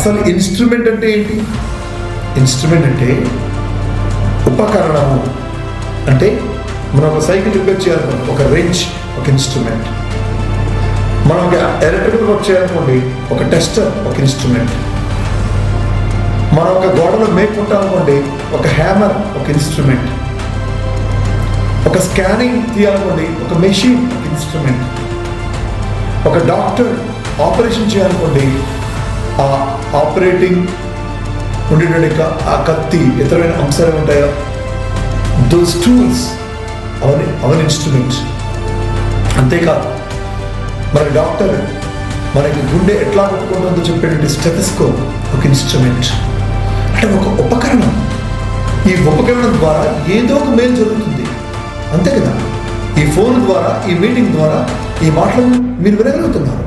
అసలు ఇన్స్ట్రుమెంట్ అంటే ఏంటి? ఇన్స్ట్రుమెంట్ అంటే ఉపకరణము. అంటే మనం ఒక సైకిల్ రిపేర్ చేయాలనుకోండి, ఒక రెంచ్ ఒక ఇన్స్ట్రుమెంట్. మనం ఒక ఎలక్ట్రికల్ వర్క్ చేయాలనుకోండి, ఒక టెస్టర్ ఒక ఇన్స్ట్రుమెంట్. మనం ఒక గోడలో మేకుంటామనుకోండి, ఒక హ్యామర్ ఒక ఇన్స్ట్రుమెంట్. ఒక స్కానింగ్ తీయాలనుకోండి, ఒక మెషిన్ ఒక ఇన్స్ట్రుమెంట్. ఒక డాక్టర్ ఆపరేషన్ చేయాలనుకోండి, ఆ ఆపరేటింగ్ ఉండేటువంటి ఆ కత్తి, ఇతరమైన అంశాలు ఉంటాయో, దోస్ టూల్స్ అవన్నీ ఇన్స్ట్రుమెంట్స్. అంతేకాదు మన డాక్టర్ మనకి గుండె ఎట్లా కొట్టుకుంటుందో చెప్పేటువంటి స్టెథోస్కోప్ ఒక ఇన్స్ట్రుమెంట్. అంటే ఒక ఉపకరణం. ఈ ఉపకరణం ద్వారా ఏదో ఒక మేలు జరుగుతుంది, అంతే కదా. ఈ ఫోన్ ద్వారా, ఈ మీటింగ్ ద్వారా ఈ మాటలు మీరు వినగలుగుతున్నారు.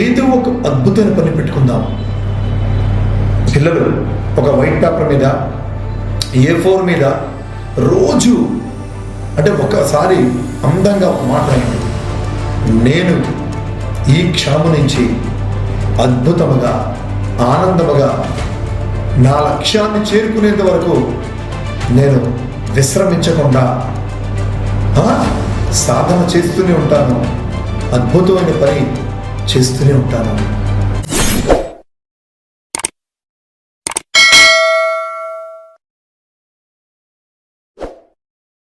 ఏదో ఒక అద్భుతమైన పని పెట్టుకుందాం. పిల్లలు ఒక వైట్ పేపర్ మీద, A4 మీద రోజు అంటే ఒకసారి అందంగా ఒక మాట రాయండి. నేను ఈ క్షణము నుంచి అద్భుతముగా, ఆనందముగా నా లక్ష్యాన్ని చేరుకునేంత వరకు నేను విశ్రమించకుండా సాధన చేస్తూనే ఉంటాను, అద్భుతమైన పని చేస్తూనే ఉంటాను.